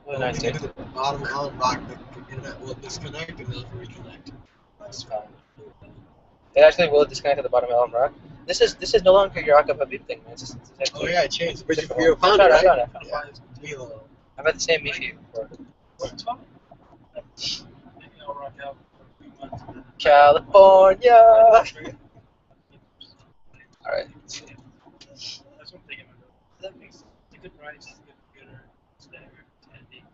When we get to the bottom of the rock, the internet will disconnect and then reconnect. That's fine. It actually will disconnect at the bottom of Elm Rock. This is no longer your Aka Habib thing, man. It's actually, Oh yeah, it changed. But different you one. found it, right? I found it. Yeah, it's Milo. I've had the same issue before. What's fun? Maybe I'll rock out for a few months. California! Alright. That's one thing I'm doing. That makes a good price, good computer, staggered, handy.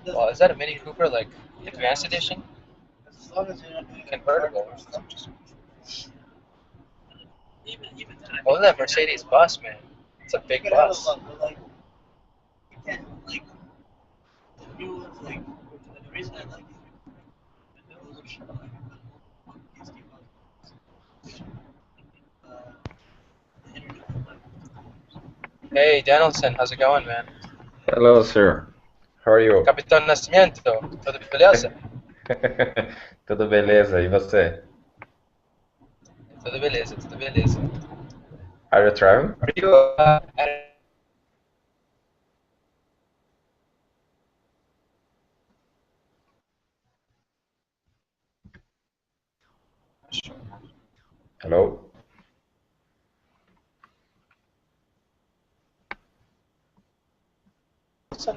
Well, is that a Mini Cooper, like, Advanced Edition? As long as you're not doing Convertible. even that. Oh, that Mercedes bus, man. It's a big bus. Like, you can't, like, the new ones, like, the reason I like these windows are shut, like, the internet, like, Hey, Danielson, how's it going, man? Hello, sir. How are you? Capitão Nascimento, tudo beleza? Tudo beleza, e você? Tudo beleza, tudo beleza. Are you traveling? Are you, Hello?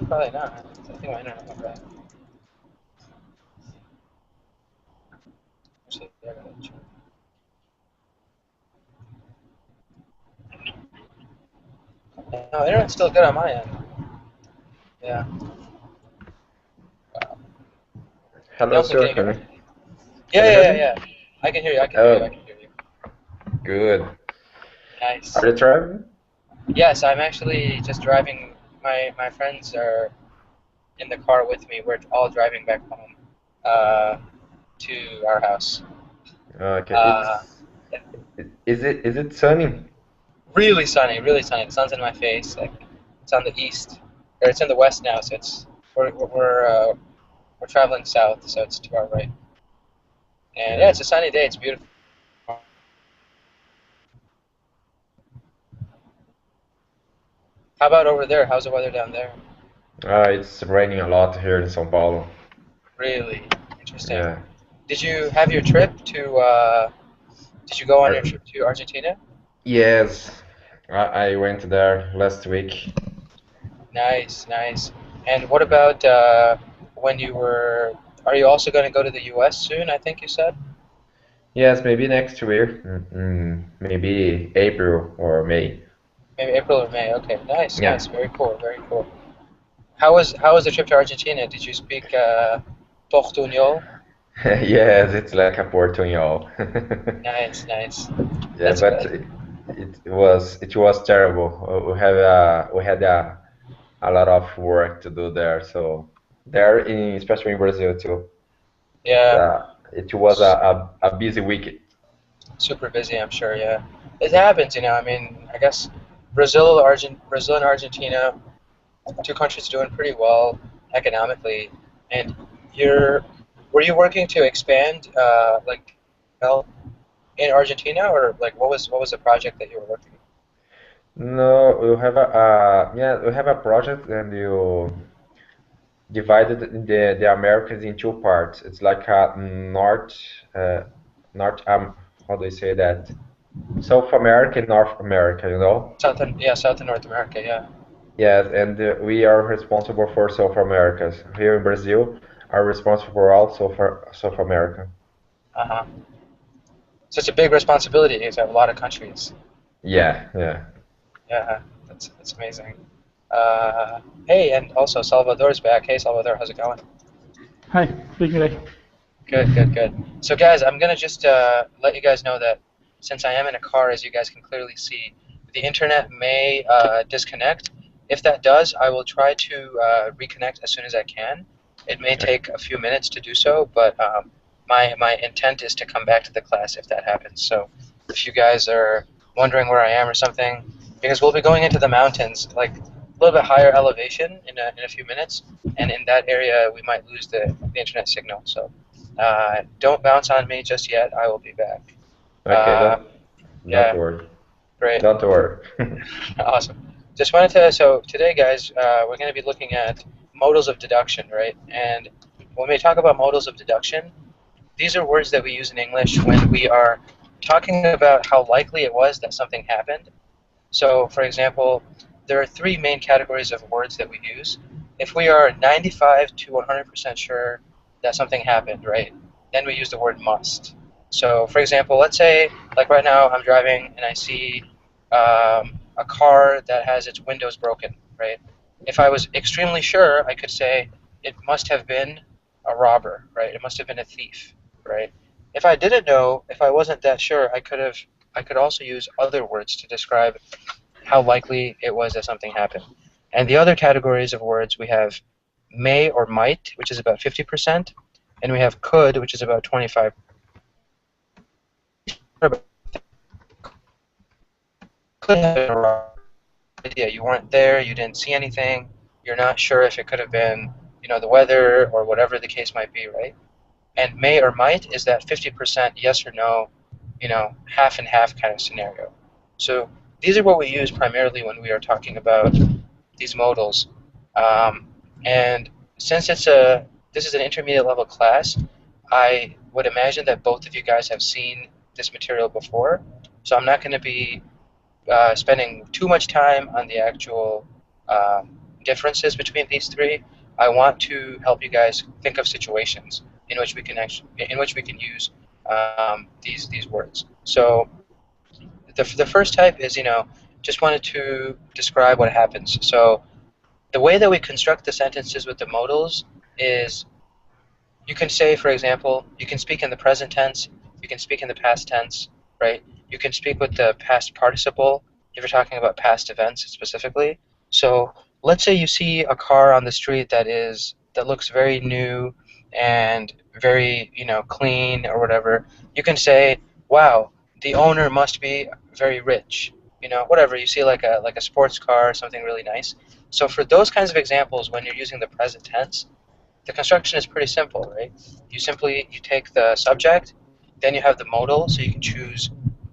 Probably not. I think my internet went bad. Actually, I gotta check. No, internet's still good on my end. Yeah. Hello, Nelson, sir. can you hear Can me? you- Yeah. I can hear you. I can hear you. Good. Nice. Are you traveling? Yes, I'm actually just driving. My friends are in the car with me. We're all driving back home to our house. Okay. Uh, Is it sunny? Really sunny, really sunny. The sun's in my face. Like it's on the east, or it's in the west now. So we're traveling south, so it's to our right. And yeah, it's a sunny day. It's beautiful. How about over there? How's the weather down there? It's raining a lot here in São Paulo. Really interesting. Yeah. Did you have your trip to? Did you go on your trip to Argentina? Yes, I went there last week. Nice, nice. And what about when you were? Are you also going to go to the U.S. soon? I think you said. Yes, maybe next year. Maybe April or May. Maybe April or May. Okay, nice, Yeah. nice. Very cool, very cool. How was the trip to Argentina? Did you speak Portuñol? Yes, it's like a portuñol. Nice, nice. Yeah, That's but good. it was terrible. We had a lot of work to do there. So there, especially in Brazil too. Yeah, It was a busy week. super busy, I'm sure. Yeah, it happens, you know. I mean, I guess Brazil and Argentina, two countries doing pretty well economically. And were you working to expand, like, well, in Argentina, or like what was the project that you were working on? No, we have a project and you divided the Americas in two parts. It's like a uh, north how do you say that? South America and North America, you know? South and North America, yeah. Yes, and we are responsible for South Americas. Here in Brazil, are responsible for also for South America. Uh-huh. So it's a big responsibility because you have a lot of countries. Yeah, yeah. Yeah, that's amazing. Hey, and also Salvador's back. Hey, Salvador, how's it going? Hi, doing great. Good. So, guys, I'm gonna just let you guys know that since I am in a car, as you guys can clearly see, the internet may disconnect. If that does, I will try to reconnect as soon as I can. It may take a few minutes to do so, but my intent is to come back to the class if that happens. So, if you guys are wondering where I am or something, because we'll be going into the mountains, like a little bit higher elevation in a few minutes, and in that area we might lose the internet signal. So don't bounce on me just yet. I will be back. Okay, Yeah, don't worry. great, Don't worry. awesome. Just wanted to, so today, guys, we're going to be looking at modals of deduction, right? And when we talk about modals of deduction, these are words that we use in English when we are talking about how likely it was that something happened. So, for example, there are three main categories of words that we use. If we are 95 to 100% sure that something happened, right, then we use the word must. So, for example, let's say, like right now, I'm driving and I see a car that has its windows broken, right? If I was extremely sure, I could say it must have been a robber, right? It must have been a thief, right? If I didn't know, if I wasn't that sure, I could also use other words to describe how likely it was that something happened. And the other categories of words, we have may or might, which is about 50%, and we have could, which is about 25%. Could have been a robber. Yeah, you weren't there, you didn't see anything, you're not sure if it could have been, the weather or whatever the case might be, right? And may or might is that 50% yes or no, half and half kind of scenario. So these are what we use primarily when we are talking about these modals. And since this is an intermediate level class, I would imagine that both of you guys have seen this material before. So I'm not going to be spending too much time on the actual differences between these three. I want to help you guys think of situations in which we can use these words. So the first type is just wanted to describe what happens. So the way that we construct the sentences with the modals is you can say, for example, you can speak in the present tense, you can speak in the past tense, right? You can speak with the past participle if you're talking about past events specifically. So let's say you see a car on the street that looks very new and very, clean or whatever. You can say, wow, the owner must be very rich. Whatever. You see like a sports car, something really nice. So for those kinds of examples, when you're using the present tense, the construction is pretty simple, right? You take the subject, then you have the modal, so you can choose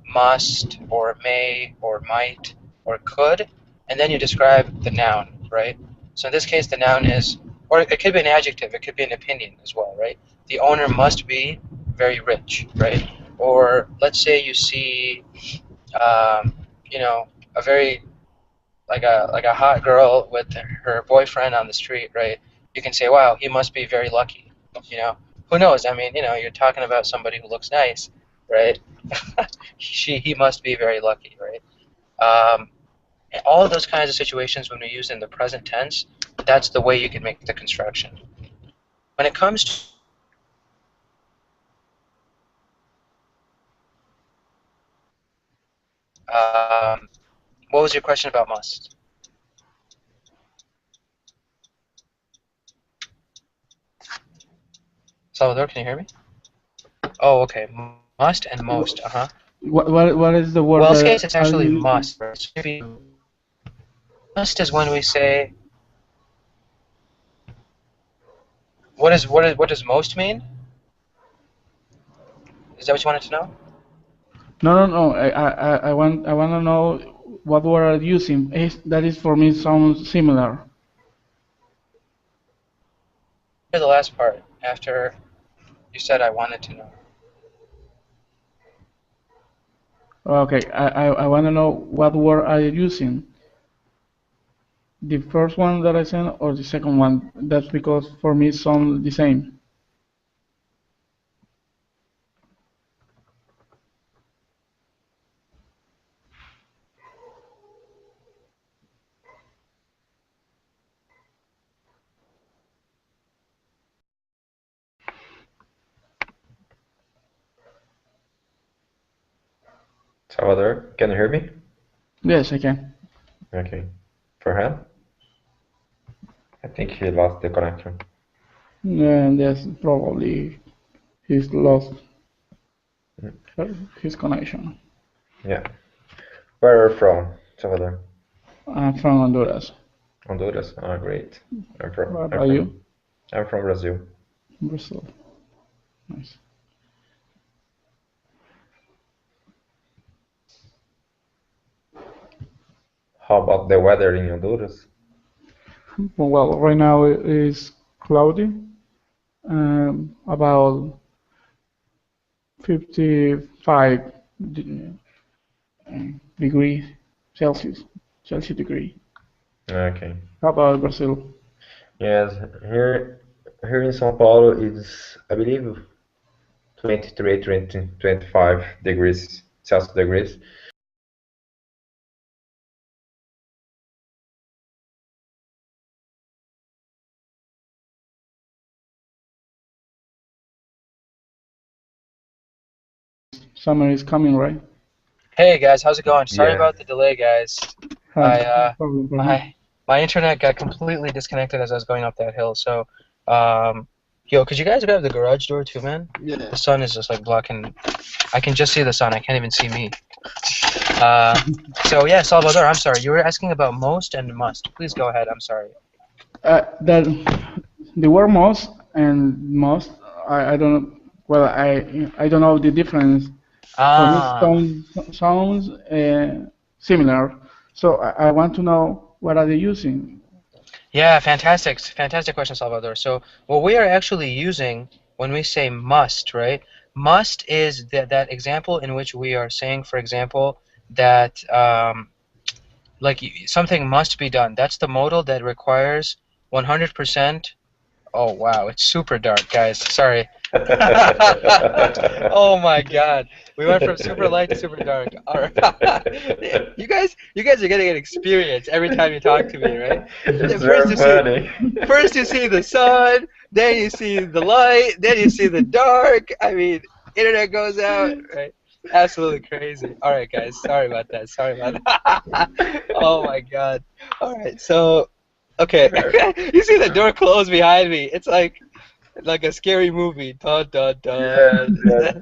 must or may or might or could, and then you describe the noun, right? So in this case, the noun is, or it could be an adjective, it could be an opinion as well, right? The owner must be very rich, right? Or let's say you see, um, a very like a hot girl with her boyfriend on the street, right? You can say, wow, he must be very lucky. Who knows? I mean, you're talking about somebody who looks nice, right? He must be very lucky, right? Um, all of those kinds of situations when we use in the present tense, that's the way you can make the construction. When it comes to what was your question about must? Salvador, can you hear me? Oh, okay. Must and most. Uh-huh. What is the word Well, in this that case, it's are actually you using? must. Right? So must is when we say, what does most mean? Is that what you wanted to know? No. I want to know what word are you using. That is for me sounds similar. Here's the last part after you said I wanted to know. Okay, I want to know what word are you using. The first one that I sent or the second one? That's because for me it sounds the same. Salvador, can you hear me? Yes, I can. Okay. Farhan? I think he lost the connection. And yes, probably he's lost his connection. Yeah. Where are you from, Salvador? I'm from Honduras. Honduras. Ah, great. What about you? I'm from Brazil. Brazil. Nice. How about the weather in Honduras? Well, right now it is cloudy, about 55 de- degrees Celsius, Celsius degree. Okay. How about Brazil? Yes, here in São Paulo it's I believe 23, 20, 25 degrees Celsius degrees. Summer is coming, right? Hey guys, how's it going? Sorry Yeah. about the delay, guys. Hi, I problem. my internet got completely disconnected as I was going up that hill. So, yo, could you guys grab the garage door too, man? Yeah. The sun is just like blocking. I can just see the sun. I can't even see me. So yeah, Salvador, I'm sorry. You were asking about most and must. Please go ahead. I'm sorry. That the word most, I don't, well, I don't know the difference. For me, Ah, sounds similar. So I want to know what are they using? yeah, fantastic, fantastic question, Salvador. So what we are actually using when we say must, right? Must is that example in which we are saying, for example, that like something must be done. That's the modal that requires 100%. Oh wow, it's super dark, guys. Sorry. Oh my God, we went from super light to super dark. All right. You guys are getting an experience every time you talk to me, right? It's First very you see, funny. first you see the sun, then you see the light, then you see the dark. I mean, internet goes out, right? Absolutely crazy. All right, guys. Sorry about that. Sorry about that. Oh my God. All right. So, okay. You see the door close behind me. It's like a scary movie. Dun dun Yeah, dun.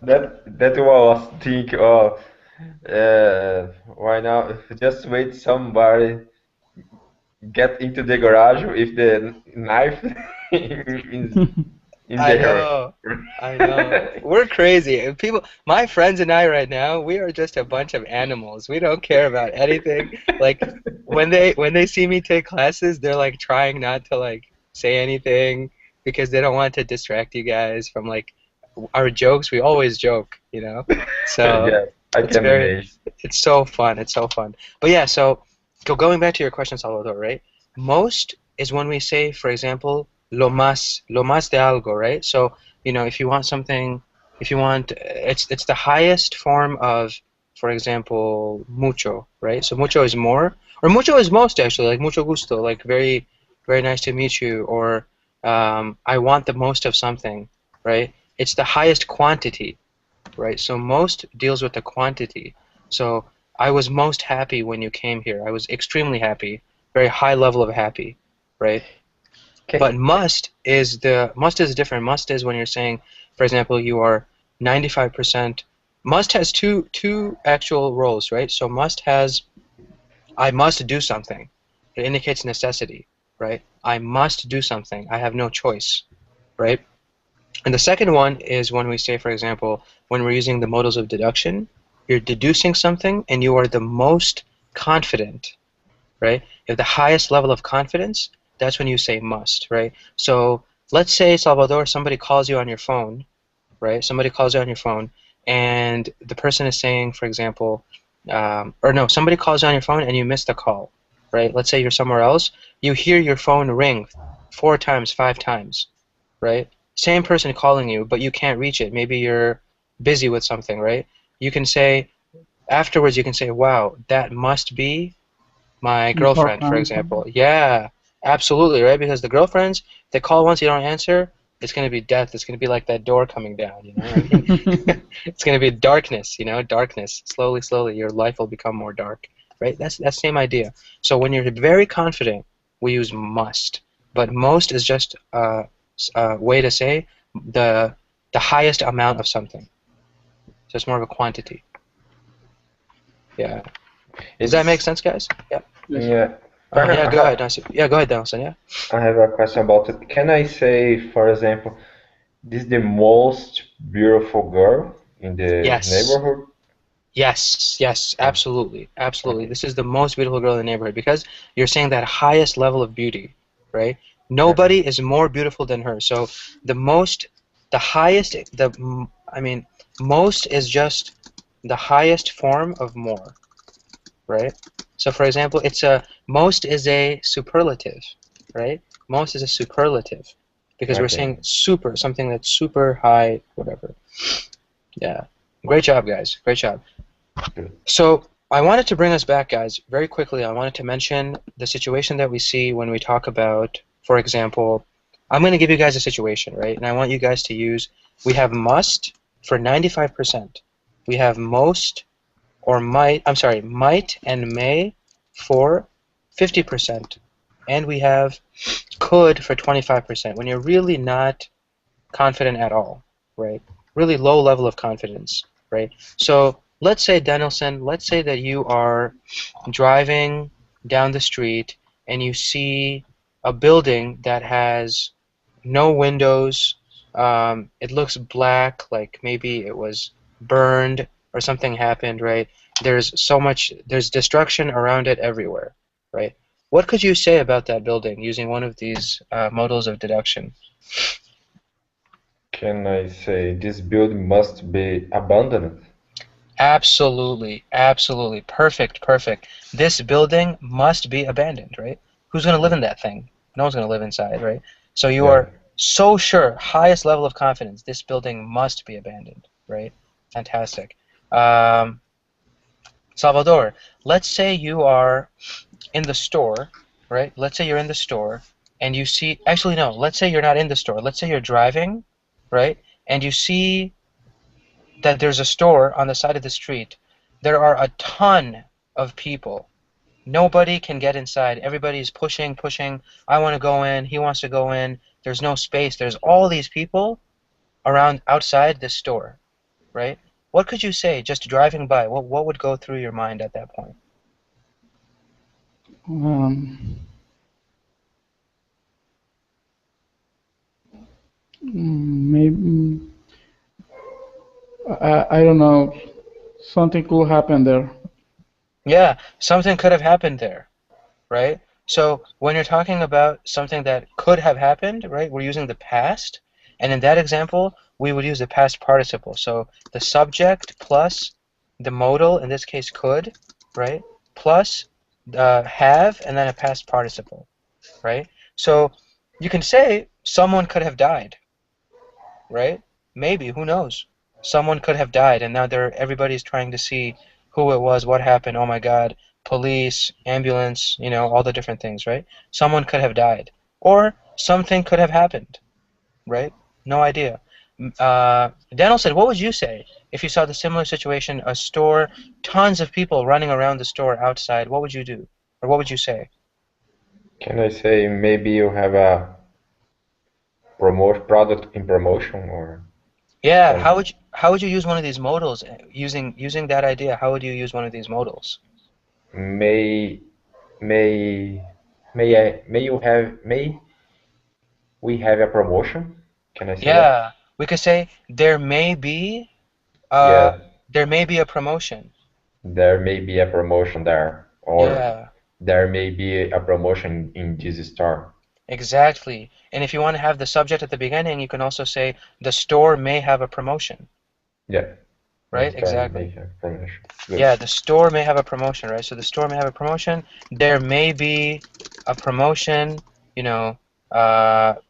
yeah. That was think of why now just wait somebody get into the garage with the knife in I there. know. I know. We're crazy. And people, my friends and I right now, we are just a bunch of animals. We don't care about anything. Like when they see me take classes, they're like trying not to like say anything because they don't want to distract you guys from like our jokes. We always joke, you know. So Yeah, I it's can very, imagine. it's so fun. It's so fun. But yeah, so going back to your question, Salvador, right? Most is when we say, for example, lo más de algo, right? So, if you want something, if you want, it's the highest form of, for example, mucho, right? So mucho is more, or mucho is most actually, like mucho gusto, like very, very nice to meet you, or I want the most of something, right? It's the highest quantity, right? So most deals with the quantity. So I was most happy when you came here. I was extremely happy, very high level of happy, right? But Okay. must is different. Must is when you're saying, for example, you are 95%. Must has two actual roles, right? So must has I must do something. It indicates necessity, right? I must do something. I have no choice, right? And the second one is when we say, for example, when we're using the modals of deduction, you're deducing something and you are the most confident, right? You have the highest level of confidence, that's when you say must, right? So let's say, Salvador, somebody calls you on your phone, right? Somebody calls you on your phone and the person is saying, for example, or no, somebody calls you on your phone and you miss the call, right? Let's say you're somewhere else, you hear your phone ring 4 times, 5 times, right? Same person calling you, but you can't reach it. Maybe you're busy with something, right? You can say, afterwards, you can say, wow, that must be my girlfriend, for Important. example. Yeah, absolutely, right? Because the girlfriends, they call once you don't answer, it's going to be death. It's going to be like that door coming down, you know? I mean, it's going to be darkness, darkness. Slowly, slowly, your life will become more dark, right? That's that same idea. So when you're very confident, we use must. But most is just a way to say the the highest amount of something. So it's more of a quantity. Yeah. Does that make It's sense, guys? Yeah. Yes. yeah. Yeah. Go ahead, Nancy. Yeah. Go ahead, Nelson. Yeah. I have a question about it. Can I say, for example, this is the most beautiful girl in the Yes. neighborhood? Yes, yes, Okay. absolutely, absolutely. Okay. This is the most beautiful girl in the neighborhood because you're saying that highest level of beauty, right? Okay. Nobody is more beautiful than her. So the most, the highest, I mean, most is just the highest form of more, right? So for example, most is a superlative, right? Most is a superlative because we're Okay. saying super, something that's super high, whatever. Yeah. Great job, guys. Great job. Good. So I wanted to bring us back, guys, very quickly. I wanted to mention the situation that we see when we talk about, for example, I'm going to give you guys a situation, right? And I want you guys to use, we have must for 95%. We have most or might, I'm sorry, might and may for 50%. And we have could for 25% when you're really not confident at all, right? Really low level of confidence, right? So let's say, Danielson, let's say that you are driving down the street and you see a building that has no windows. It looks black, like maybe it was burned or something happened, right? There's destruction around it everywhere, right? What could you say about that building using one of these modals of deduction? Can I say this building must be abandoned? Absolutely, absolutely. Perfect, perfect. This building must be abandoned, right? Who's going to live Yeah. in that thing? No one's going to live inside, right? So you Yeah. are so sure, highest level of confidence, this building must be abandoned, right? Fantastic. Um, Salvador, let's say you are in the store, right? Let's say you're in the store and you see, actually, no, let's say you're not in the store. Let's say you're driving, right? And you see that there's a store on the side of the street. There are a ton of people. Nobody can get inside. Everybody's pushing, pushing. I want to go in. He wants to go in. There's no space. There's all these people around outside the store, right? What could you say just driving by? What would go through your mind at that point? Um, Maybe I don't know. Something could happen there. Yeah, something could have happened there, right? So when you're talking about something that could have happened, right, we're using the past. And in that example, we would use the past participle. So the subject plus the modal, in this case could, right, plus have, and then a past participle, right? So you can say someone could have died, right? Maybe, who knows? Someone could have died, and now everybody's trying to see who it was, what happened. Oh my God, police, ambulance, all the different things, right? Someone could have died, or something could have happened, right? No idea. Daniel said, what would you say if you saw the similar situation, a store, tons of people running around the store outside? What would you do, or what would you say? Can I say maybe you have a promote product in promotion or Yeah, some how would you use one of these modals using that idea? How would you use one of these modals? may may may you have may we have a promotion? Can I say that? Yeah, we could say uh Yeah, there may be a promotion. there may be a promotion there, or Yeah, there may be a promotion in this store. exactly. And if you want to have the subject at the beginning, you can also say the store may have a promotion, Yeah, the right? store may Exactly. have promotion. Good. Yeah, the store may have a promotion, right? So the store may have a promotion. There may be a promotion, you know,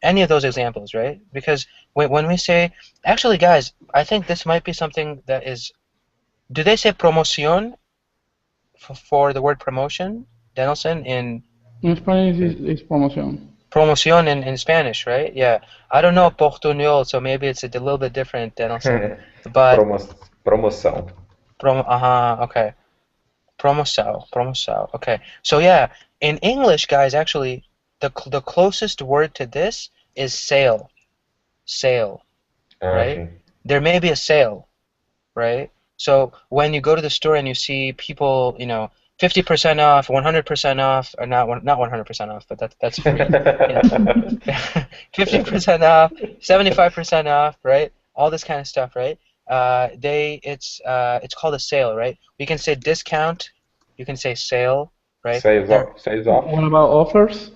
any of those examples, right? Because when we say, actually, guys, I think this might be something that is, do they say promoción for the word promotion, Danielson, in In Spanish Hmm. is promotion. promoción in Spanish, right? Yeah. I don't know portuñol, so maybe it's a little bit different, Danielson. But, Promo promoção. okay. Promoção. Okay. So yeah, in English, guys, actually, the closest word to this is sale. Sale, Ah, right? sim. There may be a sale, right? So when you go to the store and you see people, 50% off, 100% off, or not 100% off, but that's free. 50% off, 75% off, right? All this kind of stuff, right? it's called a sale, right? We can say discount, you can say sale, right? Sales off. What about offers?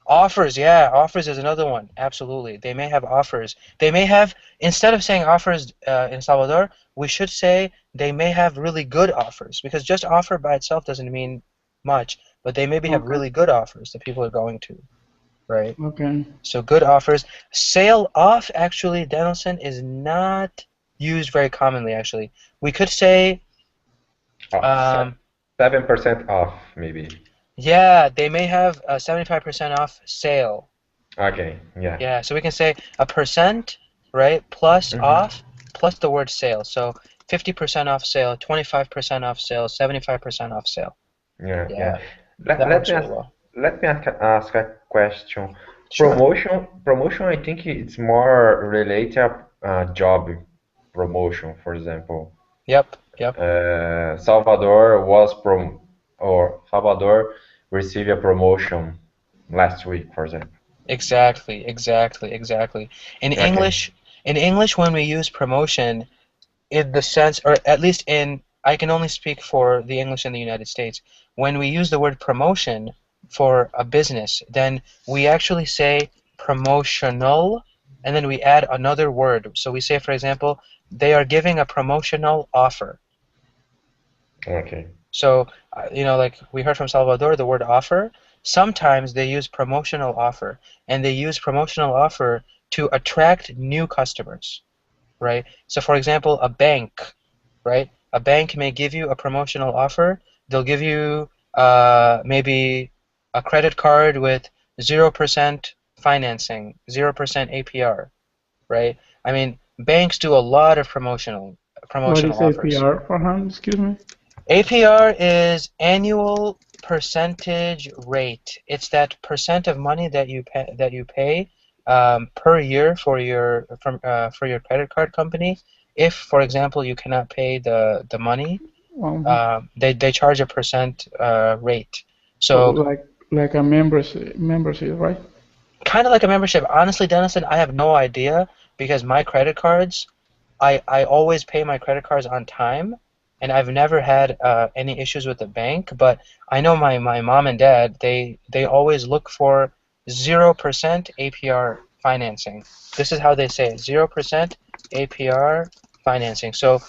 Offers, yeah, offers is another one. Absolutely. They may have offers. They may have, instead of saying offers in Salvador, we should say they may have really good offers, because just offer by itself doesn't mean much, but they maybe have Okay. really good offers that people are going to, right? Okay. So good offers. Sale off, actually, Danielson, is not used very commonly, actually. We could say, Oh, um, 7% off, maybe. yeah, they may have a 75% off sale. Okay, yeah. Yeah, so we can say a percent, right, plus Mhm. off, plus the word sale. So 50% off sale, 25% off sale, 75% off sale. Yeah, yeah. Yeah, Let, that let works me really ask, well. let me ask a question. Sure. Promotion, I think it's more related to job promotion, for example. Yep, yep. Salvador Salvador received a promotion last week, for example. Exactly, exactly, exactly. In Okay. English, in English, when we use promotion, in the sense, or at least in, I can only speak for the English in the United States. When we use the word promotion for a business, then we actually say promotional, and then we add another word. So we say, for example, they are giving a promotional offer. Okay. So, like we heard from Salvador, the word offer, sometimes they use promotional offer, and they use promotional offer to attract new customers, right? So, for example, a bank, right? A bank may give you a promotional offer. They'll give you maybe a credit card with 0% financing, 0% APR, right? I mean, banks do a lot of What promotional is offers. APR for him? Excuse me. APR is annual percentage rate. It's that percent of money that you pay per year for your credit card company. If, for example, you cannot pay the money, Um, they charge a percent rate. so So like a membership, right? kind of like a membership. Honestly, Dennison, I have no idea because my credit cards, I always pay my credit cards on time, and I've never had any issues with the bank. But I know my mom and dad, they always look for 0% APR financing. This is how they say it, 0% APR financing. So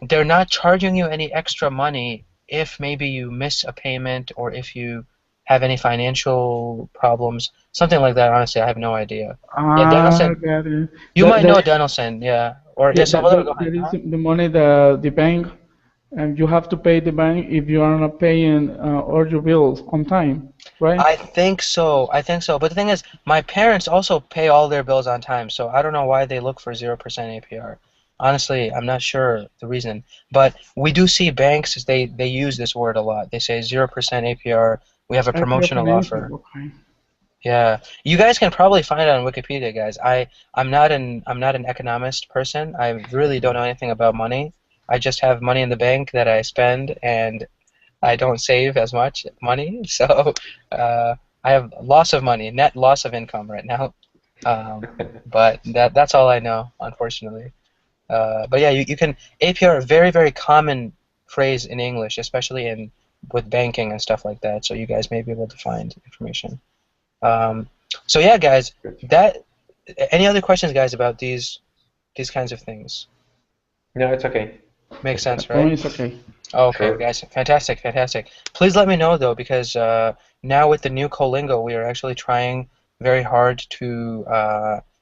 they're not charging you any extra money if maybe you miss a payment or if you have any financial problems, something like that. Honestly, I have no idea. Yeah, Ah, Danielson, got it. you might know Danielson, yeah. Or Yeah, yes, Salvador, go ahead. that is the money that the bank, and you have to pay the bank if you are not paying all your bills on time, right? I think so. I think so. But the thing is, my parents also pay all their bills on time, so I don't know why they look for 0% APR. Honestly, I'm not sure the reason. But we do see banks, they use this word a lot. They say 0% APR, we have a IPR promotional financing, offer. okay. Yeah. You guys can probably find it on Wikipedia, guys. I'm not an economist person. I really don't know anything about money. I just have money in the bank that I spend, and I don't save as much money, so uh, I have loss of money, net loss of income right now. But that's all I know, unfortunately. But yeah, you can APR, a very, very common phrase in English, especially in with banking and stuff like that. So you guys may be able to find information. Um, so yeah, guys, that any other questions, guys, about these kinds of things? No, it's okay. Makes sense, For right? me, it's okay. Okay, Sure. guys, fantastic, fantastic. Please let me know though, because now with the new Colingo, we are actually trying very hard to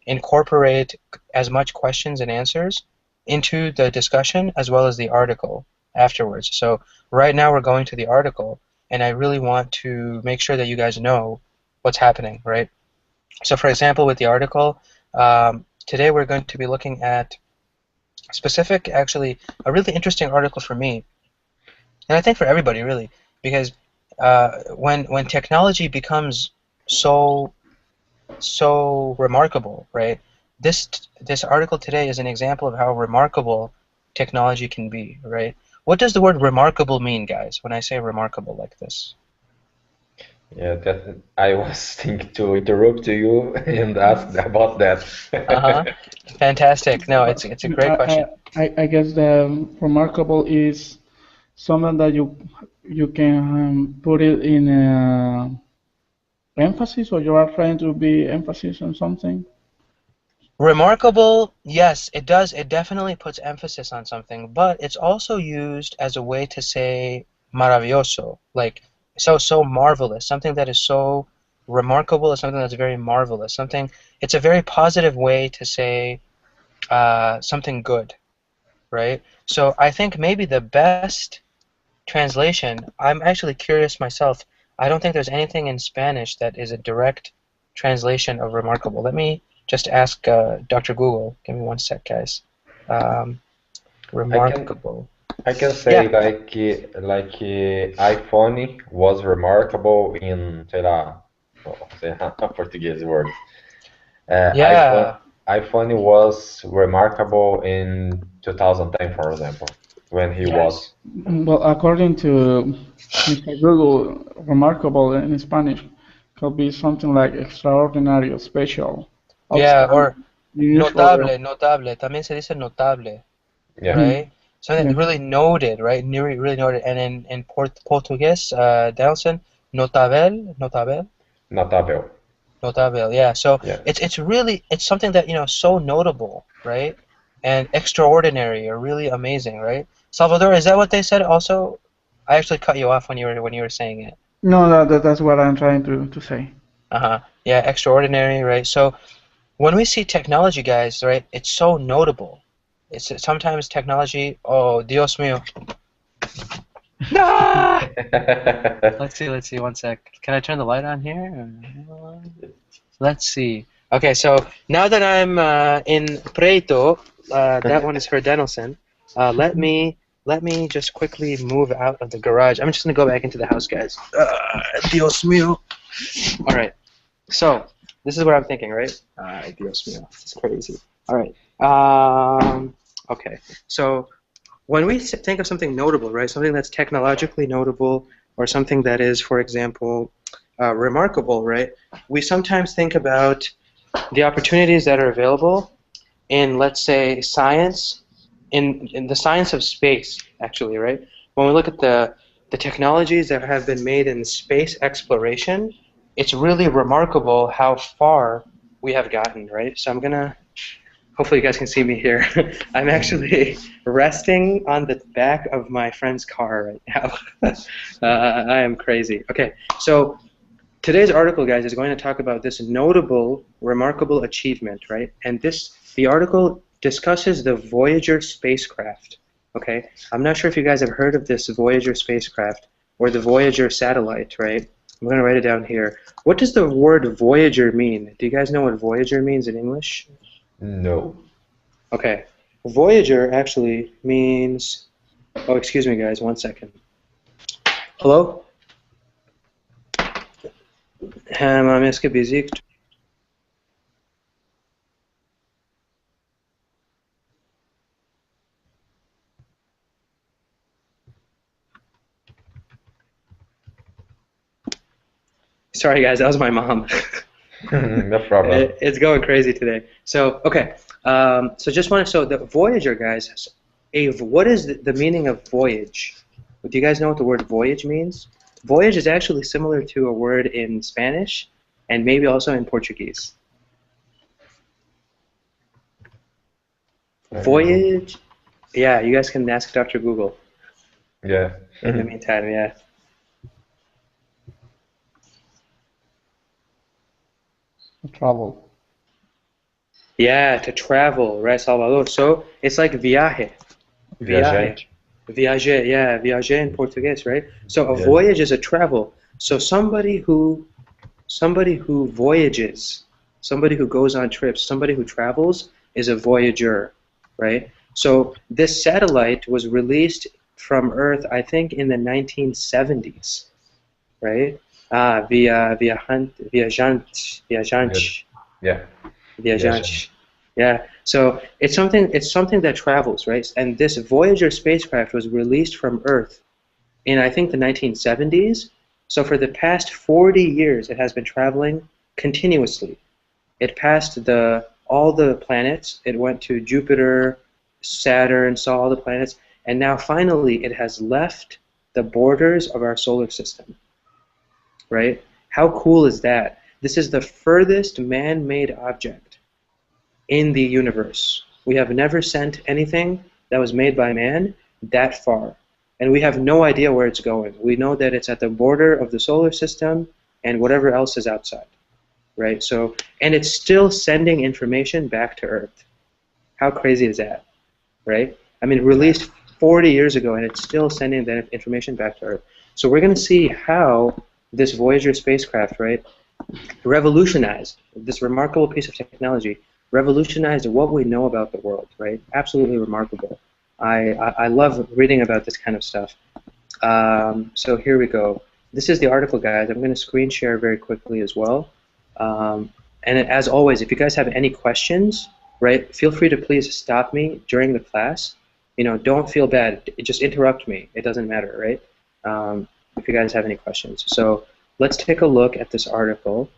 incorporate as much questions and answers into the discussion as well as the article afterwards. So right now we're going to the article, and I really want to make sure that you guys know what's happening, right? So for example, with the article, today we're going to be looking at specific, actually, a really interesting article for me, and I think for everybody really, because when technology becomes so so remarkable, right? This article today is an example of how remarkable technology can be, right? What does the word remarkable mean, guys, when I say remarkable like this? Yeah, that I was thinking to interrupt you and ask about that. Uh-huh. Fantastic. No, it's a great question. I guess the remarkable is something that you can put it in emphasis, or you are trying to be emphasis on something. Remarkable, yes, it does. It definitely puts emphasis on something, but it's also used as a way to say maravilloso, like so marvelous. Something that is so remarkable is something that's very marvelous. Something, it's a very positive way to say something good, right? So I think maybe the best translation, I'm actually curious myself. I don't think there's anything in Spanish that is a direct translation of remarkable. Let me just ask Dr. Google. Give me one sec, guys. Um, I can remarkable. I can say Yeah, iPhone was remarkable in, sei lá, não sei português word. yeah, iPhone was remarkable in 2010, for example, when he yes. was. Well, according to Mr. Google, remarkable in Spanish could be something like extraordinary or special, Yeah, or outstanding, unusual. notable, notable. También se dice notable, Yeah, Mm, right? Something yeah. that's really noted, right? Really, really noted. And in Portuguese, Delson, notável, notável. notable. Notable, yeah. So Yeah. it's really it's something that so notable, right? And extraordinary or really amazing, right? Salvador, is that what they said? Also, I actually cut you off when you were saying it. No, that's what I'm trying to say. Uh-huh. Yeah, extraordinary, right? So when we see technology, guys, right? It's so notable. It's sometimes technology. Oh, Dios mío. Ah! Let's see. One sec. Can I turn the light on here? Let's see. Okay, so now that I'm in Preto, that one is for Denelson. Let me just quickly move out of the garage. I'm just gonna go back into the house, guys. Dios mío. All right. So this is what I'm thinking, right? Dios mío. This is crazy. All right. Okay. So when we think of something notable, right? Something that's technologically notable, or something that is, for example, remarkable, right? We sometimes think about the opportunities that are available in, let's say, science, in the science of space, actually, right? When we look at the technologies that have been made in space exploration, it's really remarkable how far we have gotten, right? So I'm gonna, hopefully you guys can see me here. I'm actually resting on the back of my friend's car right now. I am crazy. Okay, so today's article, guys, is going to talk about this notable, remarkable achievement, right? And the article discusses the Voyager spacecraft, okay? I'm not sure if you guys have heard of this Voyager spacecraft or the Voyager satellite, right? I'm going to write it down here. What does the word Voyager mean? Do you guys know what Voyager means in English? No. Okay. Voyager actually means... Oh, excuse me, guys. One second. Hello? Hemen eski bizi... Sorry, guys. That was my mom. No problem. It's going crazy today. So, okay. So just want to... So the Voyager, guys, what is the meaning of voyage? Do you guys know what the word voyage means? Voyage is actually similar to a word in Spanish and maybe also in Portuguese. Voyage? Yeah, you guys can ask Dr. Google. Yeah. In the meantime, yeah. Travel. Yeah, to travel, right, Salvador? So it's like viaje. Viaje. Viajante. Viaje, yeah, viaje in Portuguese, right? So a Yeah. voyage is a travel. So somebody who voyages, somebody who goes on trips, somebody who travels is a voyager, right? So this satellite was released from Earth, I think, in the 1970s, right? Viajante. Yeah. Viajante. Yeah. So it's something that travels, right? And this Voyager spacecraft was released from Earth in, I think, the 1970s. So for the past 40 years, it has been traveling continuously. It passed all the planets. It went to Jupiter, Saturn, saw all the planets, and now finally it has left the borders of our solar system. Right? How cool is that? This is the furthest man-made object in the universe. We have never sent anything that was made by man that far. And we have no idea where it's going. We know that it's at the border of the solar system and whatever else is outside. Right? So, and it's still sending information back to Earth. How crazy is that? Right? I mean, released 40 years ago, and it's still sending that information back to Earth. So we're going to see how this Voyager spacecraft, right, revolutionized, this remarkable piece of technology, revolutionized what we know about the world, right? Absolutely remarkable. I love reading about this kind of stuff. So here we go. This is the article, guys. I'm going to screen share very quickly as well. And as always, if you guys have any questions, right, feel free to please stop me during the class. You know, don't feel bad. Just interrupt me. It doesn't matter, right? If you guys have any questions. So let's take a look at this article.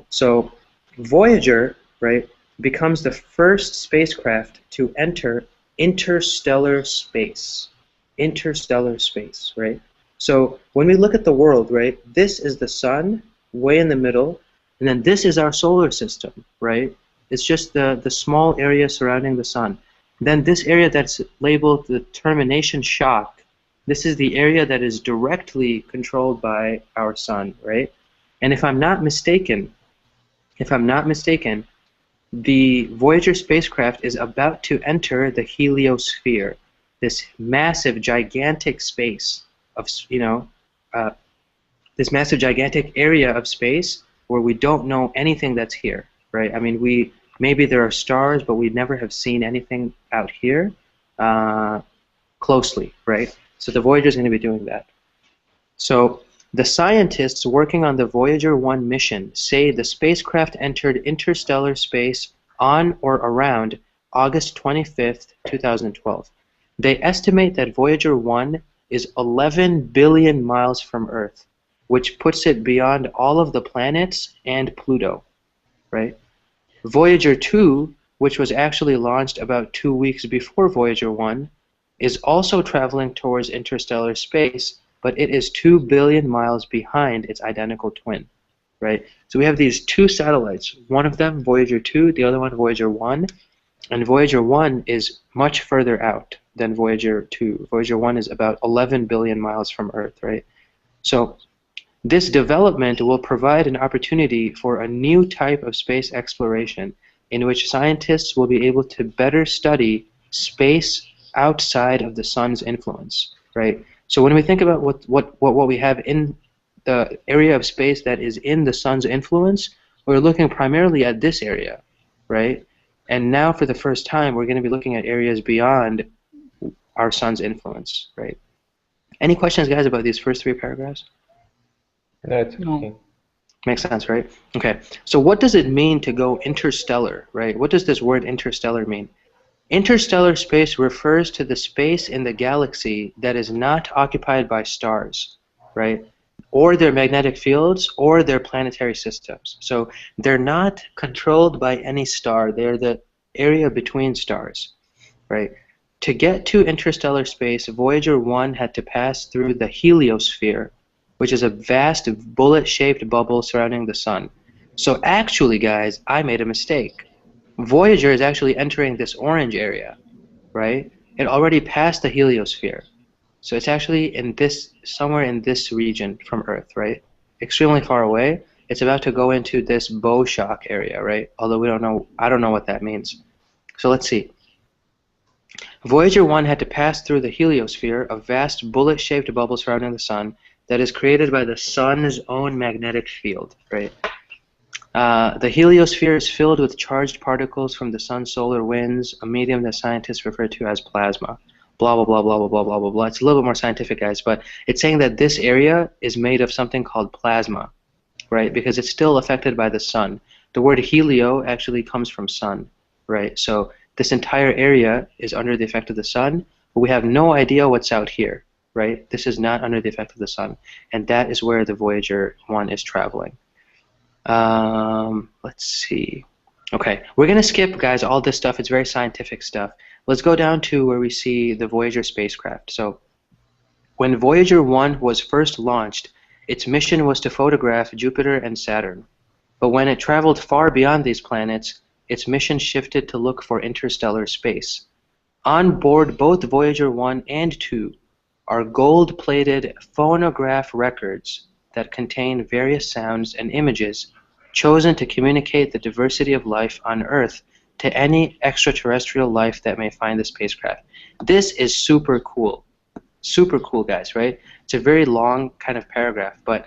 So Voyager, right, becomes the first spacecraft to enter interstellar space. Interstellar space, right? So when we look at the world, right, this is the sun way in the middle, and then this is our solar system, right? It's just the small area surrounding the sun. Then this area that's labeled the termination shock, this is the area that is directly controlled by our sun, right? And if I'm not mistaken, the Voyager spacecraft is about to enter the heliosphere, this massive, gigantic space of, you know, this massive, gigantic area of space where we don't know anything that's here, right? I mean, maybe there are stars, but we never have seen anything out here closely, right? So the Voyager is going to be doing that. So the scientists working on the Voyager 1 mission say the spacecraft entered interstellar space on or around August 25th, 2012. They estimate that Voyager 1 is 11 billion miles from Earth, which puts it beyond all of the planets and Pluto, right? Voyager 2, which was actually launched about 2 weeks before Voyager 1, is also traveling towards interstellar space, but it is 2 billion miles behind its identical twin, right? So we have these two satellites, one of them Voyager 2, the other one Voyager 1, and Voyager 1 is much further out than Voyager 2. Voyager 1 is about 11 billion miles from Earth, right? So this development will provide an opportunity for a new type of space exploration in which scientists will be able to better study space outside of the sun's influence, right? So when we think about what we have in the area of space that is in the sun's influence, we're looking primarily at this area, right? And now for the first time, we're going to be looking at areas beyond our sun's influence, right? Any questions, guys, about these first 3 paragraphs? No, it's okay. No. Makes sense, right? Okay. So what does it mean to go interstellar, right? What does this word interstellar mean? Interstellar space refers to the space in the galaxy that is not occupied by stars, right? Or their magnetic fields or their planetary systems. So they're not controlled by any star. They're the area between stars, right? To get to interstellar space, Voyager 1 had to pass through the heliosphere, which is a vast bullet-shaped bubble surrounding the sun. So actually, guys, I made a mistake. Voyager is actually entering this orange area, right? It already passed the heliosphere. So it's actually in this, somewhere in this region from Earth, right? Extremely far away. It's about to go into this bow shock area, right? Although we don't know, I don't know what that means. So let's see. Voyager 1 had to pass through the heliosphere, a vast bullet-shaped bubble surrounding the sun that is created by the sun's own magnetic field, right? The heliosphere is filled with charged particles from the sun's solar winds, a medium that scientists refer to as plasma. Blah, blah, blah, blah, blah, blah, blah, blah, blah. It's a little bit more scientific, guys, but it's saying that this area is made of something called plasma, right? Because it's still affected by the sun. The word helio actually comes from sun, right? So this entire area is under the effect of the sun, but we have no idea what's out here, right? This is not under the effect of the sun, and that is where the Voyager 1 is traveling. Let's see. Okay, we're going to skip, guys, all this stuff. It's very scientific stuff. Let's go down to where we see the Voyager spacecraft. So when Voyager 1 was first launched, its mission was to photograph Jupiter and Saturn. But when it traveled far beyond these planets, its mission shifted to look for interstellar space. On board both Voyager 1 and 2 are gold-plated phonograph records that contain various sounds and images chosen to communicate the diversity of life on Earth to any extraterrestrial life that may find the spacecraft. This is super cool. Super cool, guys, right? It's a very long kind of paragraph, but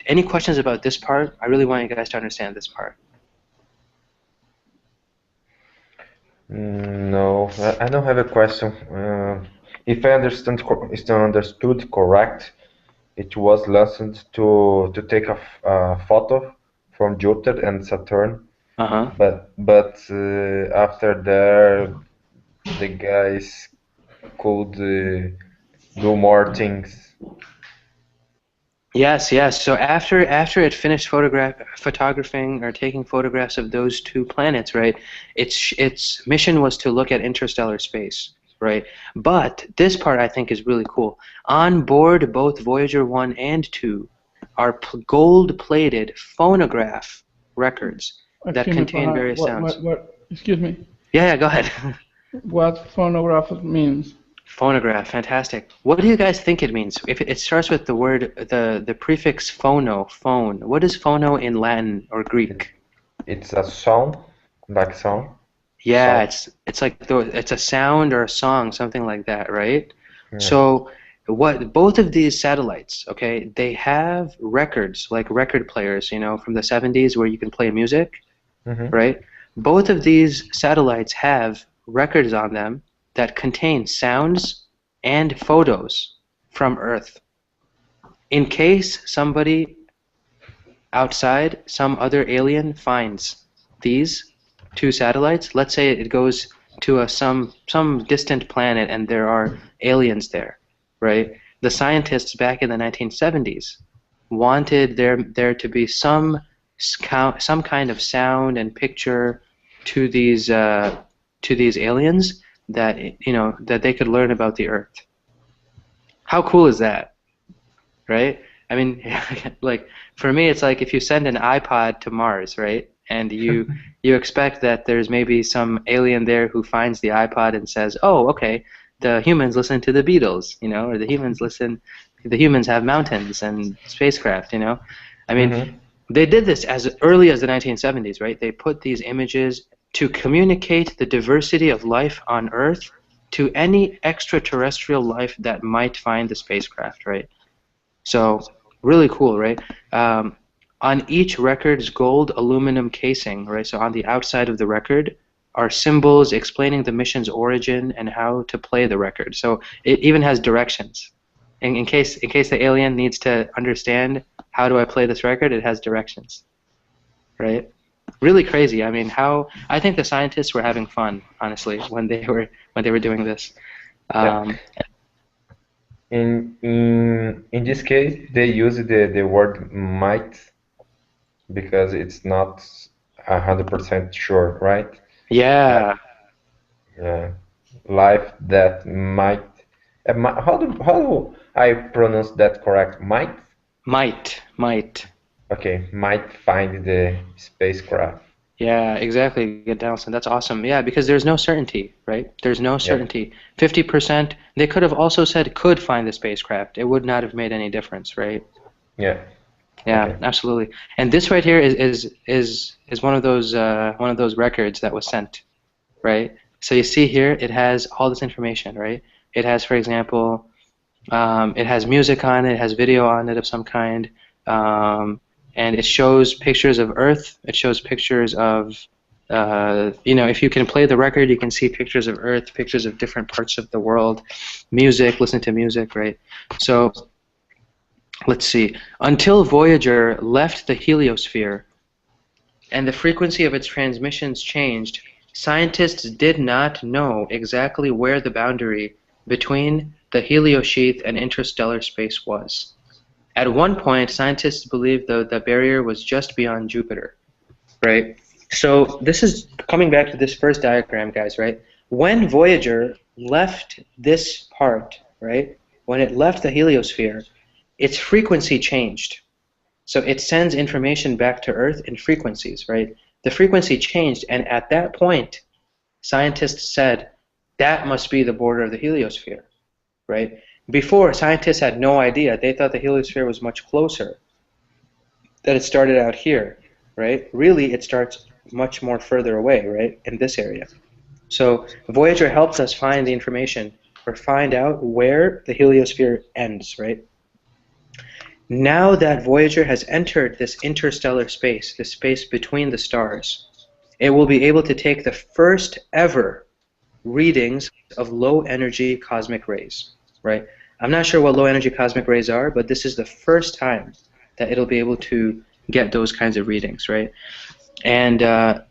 any questions about this part? I really want you guys to understand this part. No, I don't have a question. If I understood correct, it was licensed to take a photo from Jupiter and Saturn. But after that, the guys could do more things. Yes, yes. So after it finished photographing or taking photographs of those two planets, right? Its mission was to look at interstellar space, right? But this part I think is really cool. On board both Voyager 1 and 2 are gold-plated phonograph records that contain various sounds. Excuse me. Yeah, go ahead. What phonograph means? Phonograph, fantastic. What do you guys think it means? If it starts with the word, the prefix phono, phone. What is phono in Latin or Greek? It's a song, like song. Yeah, it's like it's a sound or a song, something like that, right? Yeah. So both of these satellites, okay, they have records, like record players, you know, from the 70s where you can play music, right? Both of these satellites have records on them that contain sounds and photos from Earth. In case somebody outside, some other alien finds these two satellites, let's say it goes to some distant planet and there are aliens there, right? The scientists back in the 1970s wanted there to be some kind of sound and picture to these aliens that, you know, that they could learn about the Earth. How cool is that, right? I mean, like, for me, it's like if you send an iPod to Mars, right, and you expect that there's maybe some alien there who finds the iPod and says, oh, okay, the humans listen to the Beatles, you know, or the humans have mountains and spacecraft, you know. I mean, they did this as early as the 1970s, right? They put these images to communicate the diversity of life on Earth to any extraterrestrial life that might find the spacecraft, right? So, really cool, right? On each record's gold aluminum casing, right, so on the outside of the record, are symbols explaining the mission's origin and how to play the record. So it even has directions. In case the alien needs to understand how do I play this record, it has directions, right? Really crazy. I mean, I think the scientists were having fun, honestly, when they were doing this. In this case, they use the word might because it's not 100% sure, right? Yeah. Yeah. Life that might. How do I pronounce that correct? Might? Might. Okay, might find the spacecraft. Yeah, exactly, Donaldson. That's awesome. Yeah, because there's no certainty, right? There's no certainty. 50%. They could have also said could find the spacecraft. It would not have made any difference, right? Yeah. Yeah, okay. Absolutely. And this right here is one of those records that was sent, right? So you see here, it has all this information, right? It has, for example, it has music on it, it has video on it of some kind. And it shows pictures of Earth. It shows pictures of, you know, if you can play the record, you can see pictures of Earth, pictures of different parts of the world, music, listen to music, right? So, let's see. Until Voyager left the heliosphere and the frequency of its transmissions changed, scientists did not know exactly where the boundary between the heliosheath and interstellar space was. At one point, scientists believed the barrier was just beyond Jupiter, right? So this is coming back to this first diagram, guys, right? When Voyager left this part, right, when it left the heliosphere, its frequency changed. So it sends information back to Earth in frequencies, right? The frequency changed, and at that point, scientists said, that must be the border of the heliosphere, right? Before, scientists had no idea. They thought the heliosphere was much closer, that it started out here, right? Really, it starts much more further away, right, in this area. So Voyager helps us find the information or find out where the heliosphere ends, right? Now that Voyager has entered this interstellar space, the space between the stars, it will be able to take the first ever readings of low-energy cosmic rays, right? I'm not sure what low-energy cosmic rays are, but this is the first time that it'll be able to get those kinds of readings, right? And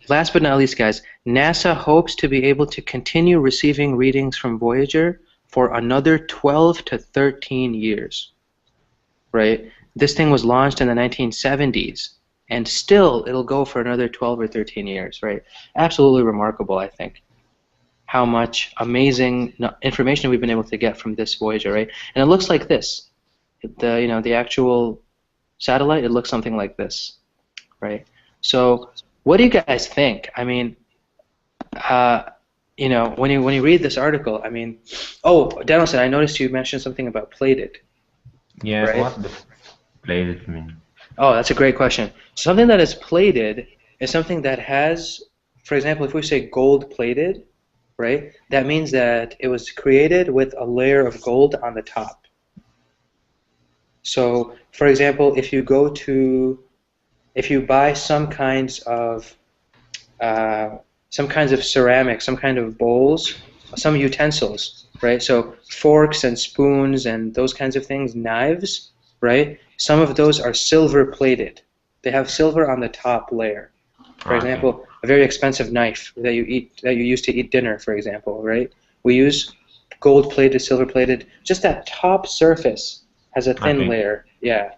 last but not least, guys, NASA hopes to be able to continue receiving readings from Voyager for another 12 to 13 years, right? This thing was launched in the 1970s, and still it'll go for another 12 or 13 years, right? Absolutely remarkable, I think, how much amazing information we've been able to get from this Voyager, right? And it looks like this. The actual satellite, it looks something like this, right? So what do you guys think? I mean, when you read this article, I mean, oh, Danielson, I noticed you mentioned something about plated. Yeah, right? what the plated mean? Oh, that's a great question. Something that is plated is something that has, for example, if we say gold plated, right, that means that it was created with a layer of gold on the top. So, for example, if you buy some kinds of ceramic, some kind of bowls, some utensils, right? So forks and spoons and those kinds of things, knives, right? Some of those are silver plated. They have silver on the top layer. For example, a very expensive knife that you use to eat dinner, for example, right? We use gold plated, silver plated. Just that top surface has a thin layer. Yeah.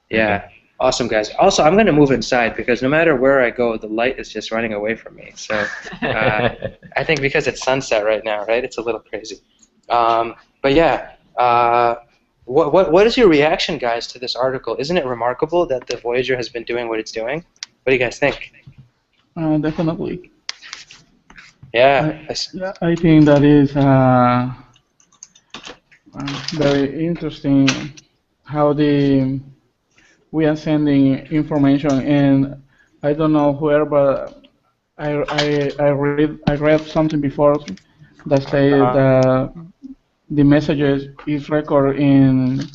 Yeah. Okay. Awesome, guys. Also, I'm going to move inside because no matter where I go, the light is just running away from me. So I think because it's sunset right now, right? It's a little crazy. But yeah, what is your reaction, guys, to this article? Isn't it remarkable that the Voyager has been doing what it's doing? What do you guys think? Definitely. Yeah. I think that is very interesting how we are sending information, and I don't know where, but I read something before that said the messages is recorded in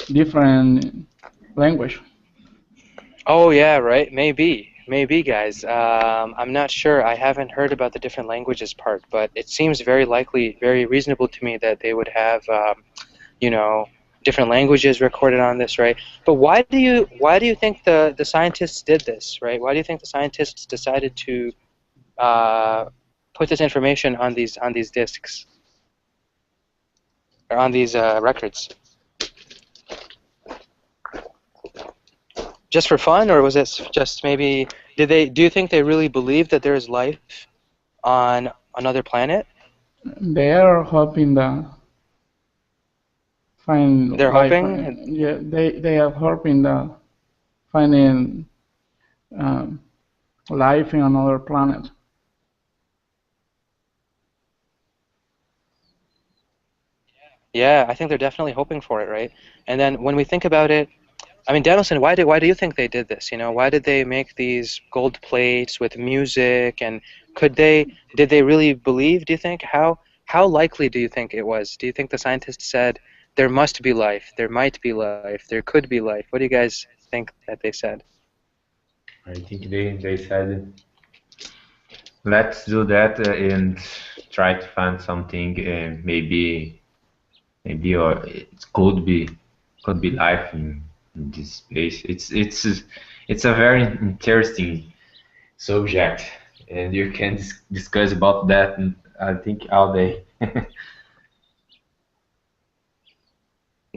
different language. Oh yeah, right. Maybe, guys. I'm not sure. I haven't heard about the different languages part, but it seems very likely, very reasonable to me that they would have, different languages recorded on this, right? But why do you think the scientists did this, right? Why do you think the scientists decided to put this information on these discs or on these records? Just for fun, or was it just maybe? Do you think they really believe that there is life on another planet? They are hoping that find They're life. hoping. Yeah, they are hoping that finding life in another planet. Yeah, I think they're definitely hoping for it, right? And then when we think about it, I mean, Danielson, why do you think they did this? Why did they make these gold plates with music? And did they really believe? Do you think how likely do you think it was? Do you think the scientists said there must be life, there might be life, there could be life? What do you guys think that they said? I think they said, let's do that and try to find something. Maybe or it could be life in this space. It's a very interesting subject, and you can discuss about that, I think, all day.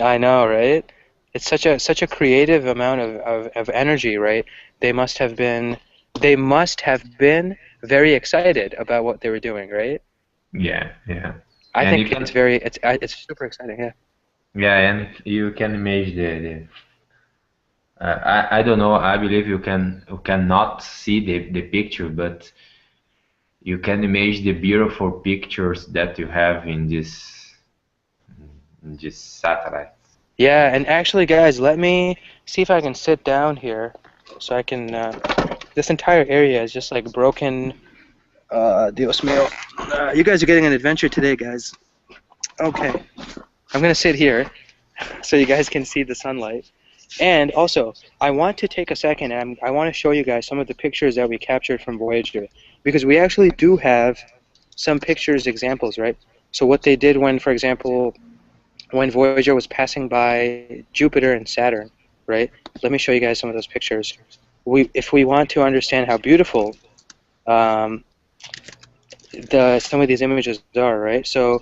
I know, right? It's such a creative amount of energy, right? They must have been very excited about what they were doing, right? Yeah, yeah. I And you think it's can, very it's super exciting, yeah. yeah, and you can imagine I don't know. I believe you cannot see the picture, but you can imagine the beautiful pictures that you have in this satellite. Yeah, and actually, guys, let me see if I can sit down here so I can. This entire area is just like broken. Dios mío. You guys are getting an adventure today, guys. Okay, I'm gonna sit here so you guys can see the sunlight. And also, I want to take a second and I want to show you guys some of the pictures that we captured from Voyager, because we actually do have some pictures examples, right? So what they did when, for example, when Voyager was passing by Jupiter and Saturn, right? Let me show you guys some of those pictures. If we want to understand how beautiful um, some of these images are, right? So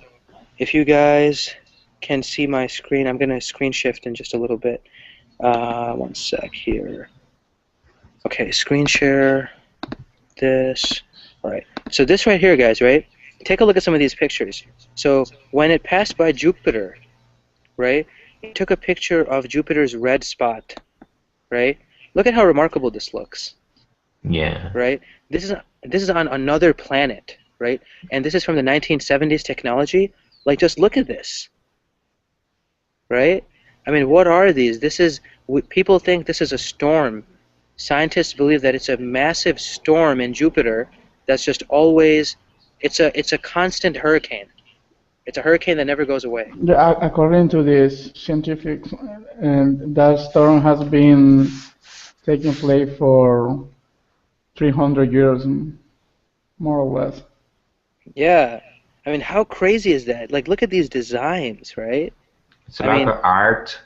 if you guys can see my screen, I'm going to screen shift in just a little bit. One sec here. Okay, screen share, this. All right, so this right here, guys, right? Take a look at some of these pictures. So when it passed by Jupiter, right, it took a picture of Jupiter's red spot, right? Look at how remarkable this looks, Yeah. right? This is on another planet, right? And this is from the 1970s technology. Like, just look at this, right? I mean, what are these? People think this is a storm. Scientists believe that it's a massive storm in Jupiter that's just always, it's a constant hurricane. It's a hurricane that never goes away. According to this scientific, and that storm has been taking place for 300 years, more or less. Yeah. I mean, how crazy is that? Like, look at these designs, right? It's I like mean, art.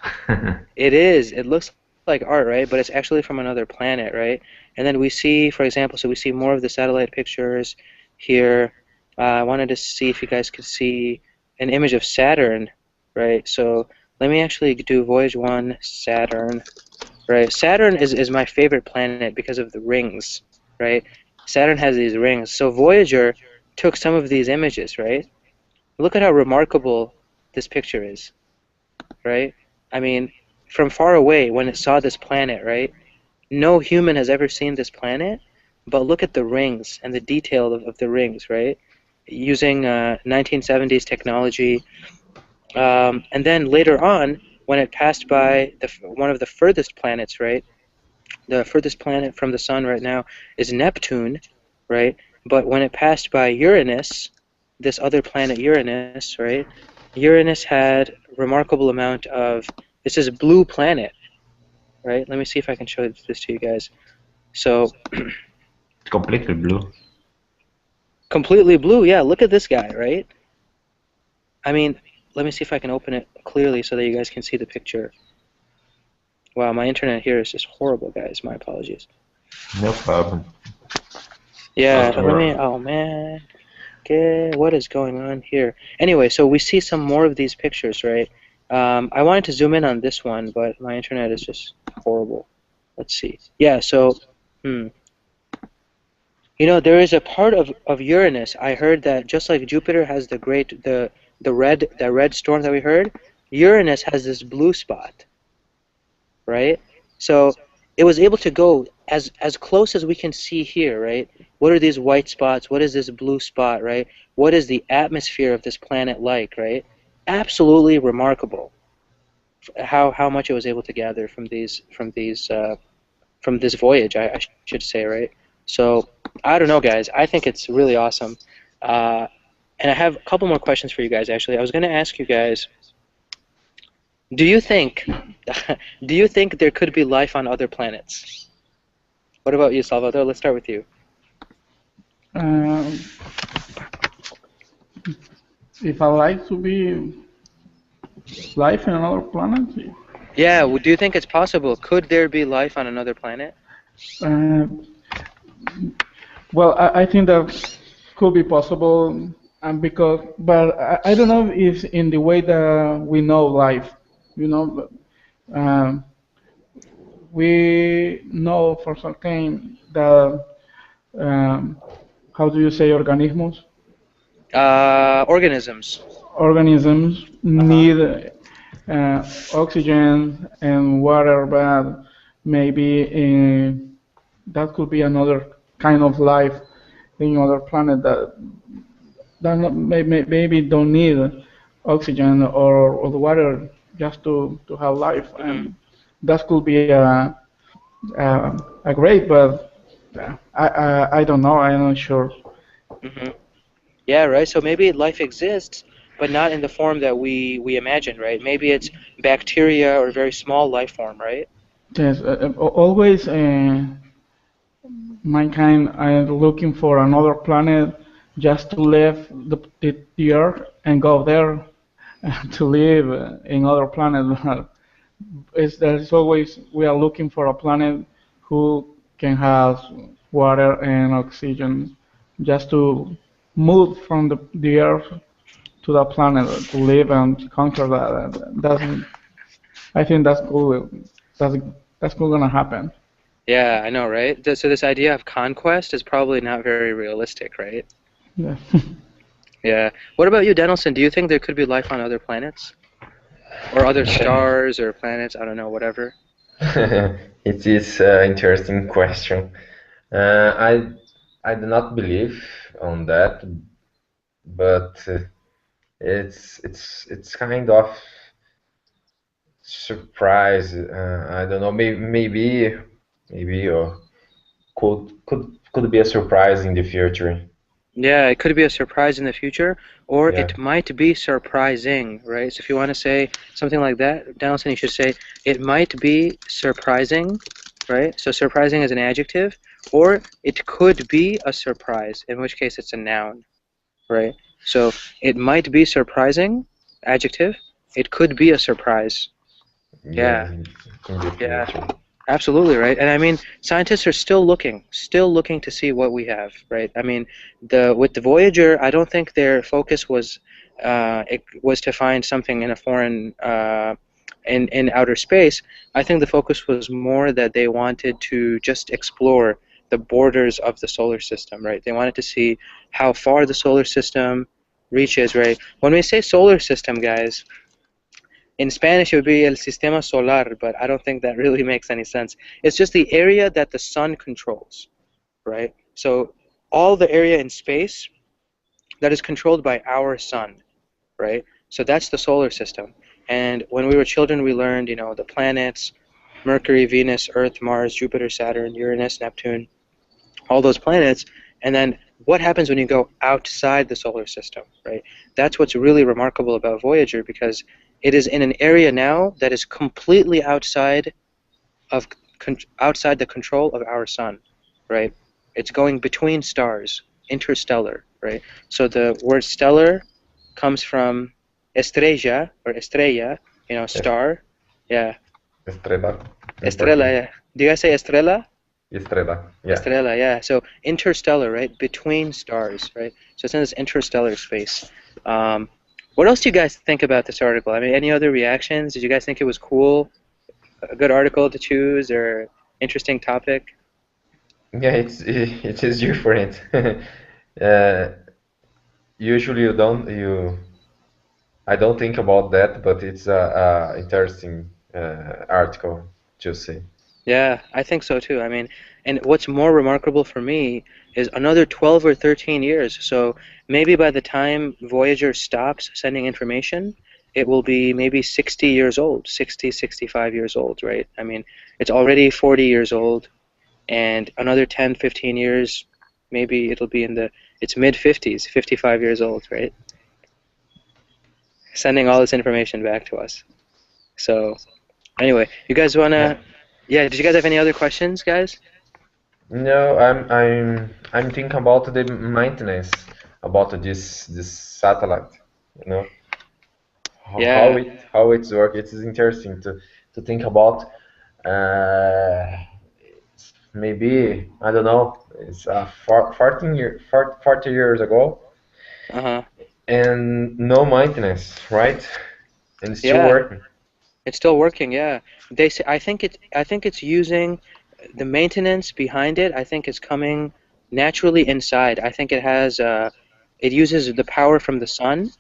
it is. It looks like art, right? But it's actually from another planet, right? And then we see, for example, so we see more of the satellite pictures here. I wanted to see if you guys could see an image of Saturn, right? So let me actually do Voyage 1 Saturn, right? Saturn is my favorite planet because of the rings, right? Saturn has these rings. So Voyager took some of these images, right? Look at how remarkable this picture is, right? I mean, from far away, when it saw this planet, right? No human has ever seen this planet, but look at the rings and the detail of the rings, right? Using 1970s technology. And then later on, when it passed by one of the furthest planets, right? The furthest planet from the sun right now is Neptune, right? But when it passed by Uranus, this other planet Uranus, right? Uranus had remarkable amount of, this is a blue planet, right? Let me see if I can show this to you guys. So, It's completely blue. completely blue, yeah, look at this guy, right? I mean, let me see if I can open it clearly so that you guys can see the picture. Wow, my internet here is just horrible, guys. My apologies. No problem. Yeah, Not let me, worry. oh man. Okay, what is going on here? Anyway, so we see some more of these pictures, right? I wanted to zoom in on this one, but my internet is just horrible. Let's see. Yeah, so, you know, there is a part of Uranus. I heard that just like Jupiter has the red storm that we heard, Uranus has this blue spot, right? So it was able to go as close as we can see here, right? What are these white spots? What is this blue spot, right? What is the atmosphere of this planet like, right? Absolutely remarkable. How much it was able to gather from this voyage, I should say, right? So I don't know, guys. I think it's really awesome. And I have a couple more questions for you guys. Actually, I was going to ask you guys. Do you think, do you think there could be life on other planets? What about you, Salvador? Let's start with you. Um, if I like to be life in another planet, Yeah, do you think it's possible? Could there be life on another planet? uh, well, I think that could be possible, and because, but I don't know if in the way that we know life. you know, um, we know for certain that how do you say organismos? Organisms. Organisms Uh-huh. need oxygen and water, but maybe that could be another kind of life in other planet that maybe don't need oxygen or the water just to have life, Hmm. and that could be a great, but I don't know. I'm not sure. Hmm. Yeah, right. So maybe life exists, but not in the form that we imagine, right? Maybe it's bacteria or very small life form, right? Yes, always mankind are looking for another planet just to leave the Earth and go there to live in other planet. There's always we are looking for a planet who can have water and oxygen just to move from the Earth to that planet to live and conquer that. I think that's cool. That's that's cool gonna happen. Yeah, I know, right? So this idea of conquest is probably not very realistic, right? Yeah. Yeah. What about you, Denelson? Do you think there could be life on other planets? Or other stars or planets? I don't know, whatever. It is an interesting question. I do not believe on that, but it's kind of surprise. I don't know. Maybe or could be a surprise in the future. Yeah, it could be a surprise in the future, or Yeah. it might be surprising, right? So if you want to say something like that, Donaldson, you should say it might be surprising, right? So surprising is an adjective, or it could be a surprise, in which case it's a noun, right? So it might be surprising, adjective. It could be a surprise. Yes, Yeah, in the yeah. future. Absolutely, right. And I mean, scientists are still looking to see what we have, right? I mean, the with the Voyager, I don't think their focus was it was to find something in a foreign in outer space. I think the focus was more that they wanted to just explore the borders of the solar system, right? They wanted to see how far the solar system reaches, right? When we say solar system, guys, in Spanish, it would be el sistema solar, but I don't think that really makes any sense. It's just the area that the sun controls, right? So all the area in space that is controlled by our sun, right? So that's the solar system. And when we were children, we learned, the planets, Mercury, Venus, Earth, Mars, Jupiter, Saturn, Uranus, Neptune, all those planets, and then what happens when you go outside the solar system, right? That's what's really remarkable about Voyager, because it is in an area now that is completely of outside the control of our sun, right? It's going between stars, interstellar, right? So the word stellar comes from estrella or estrella, Es- star. Yeah, Estrella in estrella. Portuguese. Yeah. Do you guys say estrella? Estrella. Yeah. Estrella, yeah. So interstellar, right? Between stars, right? So it's in this interstellar space. Um, what else do you guys think about this article? I mean, any other reactions? Did you guys think it was cool? A good article to choose or interesting topic? Yeah, it is different. uh, Usually I don't think about that, but it's a interesting article to see. Yeah, I think so too. I mean, and what's more remarkable for me is another 12 or 13 years. So maybe by the time Voyager stops sending information, it will be maybe 60 years old, 60, 65 years old, right? I mean, it's already 40 years old, and another 10, 15 years, maybe it'll be in its mid 50s, 55 years old, right? Sending all this information back to us. So anyway, you guys Yeah. wanna, yeah, did you guys have any other questions, guys? No, I'm thinking about the maintenance about this satellite. You know Yeah. how it's work. It is interesting to think about. Uh, Maybe I don't know. It's 40 years ago, Uh-huh. and no maintenance, right? And it's still Yeah. working. It's still working, yeah. They say, I think it's using the maintenance behind it. I think it's coming naturally inside. I think it has it uses the power from the sun,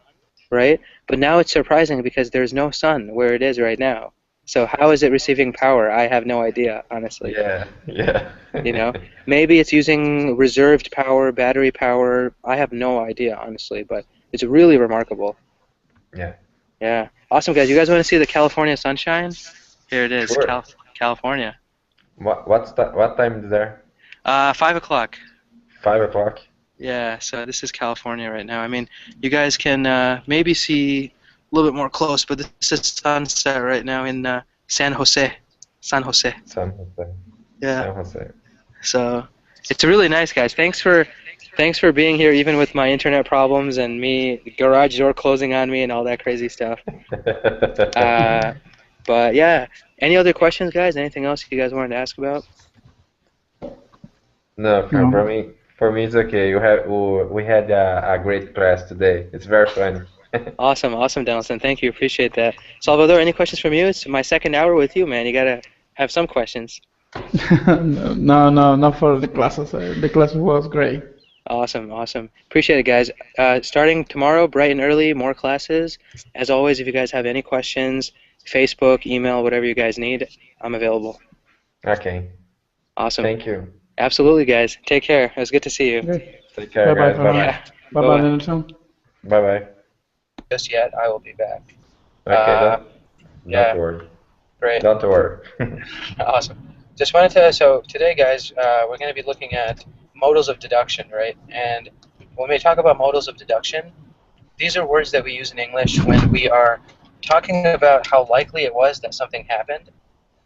right? But now it's surprising because there's no sun where it is right now. So how is it receiving power? I have no idea, honestly. Yeah, yeah. You know, maybe it's using reserved power, battery power. I have no idea, honestly, but it's really remarkable. Yeah. Yeah. Awesome, guys. You guys want to see the California sunshine? Here it is, Sure. California. What time is there? 5 o'clock. 5 o'clock? Yeah, so this is California right now. I mean, you guys can maybe see a little bit more close, but this is sunset right now in San Jose. San Jose. San Jose. Yeah. San Jose. So it's really nice, guys. Thanks for being here, even with my internet problems and me garage door closing on me and all that crazy stuff. But yeah, any other questions, guys? Anything else you guys wanted to ask about? No, No. for me it's okay. We had a great class today. It's very funny. Awesome, Donaldson. Thank you. Appreciate that. Salvador, any questions from you? It's my second hour with you, man. You gotta have some questions. No, not for the classes. The class was great. Awesome. Appreciate it, guys. Starting tomorrow, bright and early, more classes. As always, if you guys have any questions, Facebook, email, whatever you guys need, I'm available. Okay. Awesome. Thank you. Absolutely, guys. Take care. It was good to see you. Okay. Take care, Bye-bye guys. for now. Bye-bye. Yeah. Bye-bye, Nelson. Bye-bye. Just yet, I will be back. Okay, yeah. don't worry. Great. Don't worry. Awesome. Just wanted to, so today, guys, we're going to be looking at modals of deduction, right? And when we talk about modals of deduction, these are words that we use in English when we are talking about how likely it was that something happened.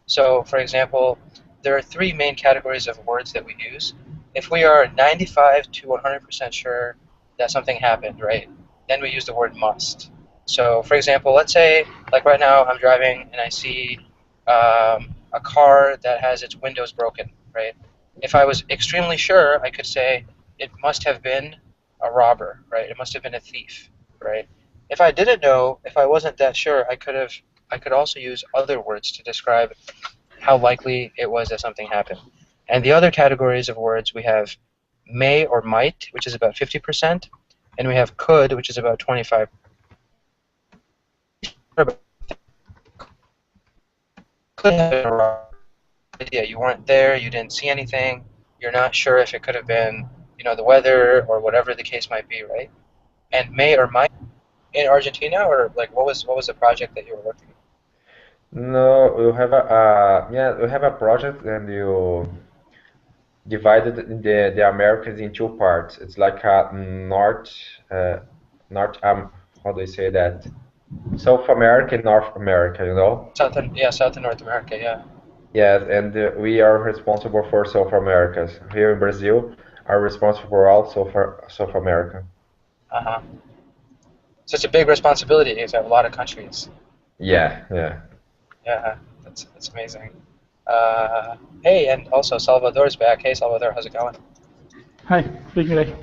So, for example, there are three main categories of words that we use. If we are 95 to 100% sure that something happened, right, then we use the word must. So, for example, let's say, like right now, I'm driving and I see a car that has its windows broken, right? If I was extremely sure, I could say it must have been a robber, right? It must have been a thief, right? If I didn't know, if I wasn't that sure, I could also use other words to describe how likely it was that something happened. And the other categories of words, we have may or might, which is about 50%, and we have could, which is about 25%. Could have been a robber. Yeah, you weren't there, you didn't see anything, you're not sure if it could have been, the weather or whatever the case might be, right? And may or might in Argentina, or like what was the project that you were working on? No, we have a project and you divided the Americas in two parts. It's like a how do you say that? South America and North America, you know? South and North America, yeah. Yes, and we are responsible for South Americas. Here in Brazil, are responsible for all South America. Uh-huh. So it's a big responsibility because you have a lot of countries. Yeah. Yeah, that's amazing. Hey, and also Salvador's back. Hey, Salvador, how's it going? Hi, big day.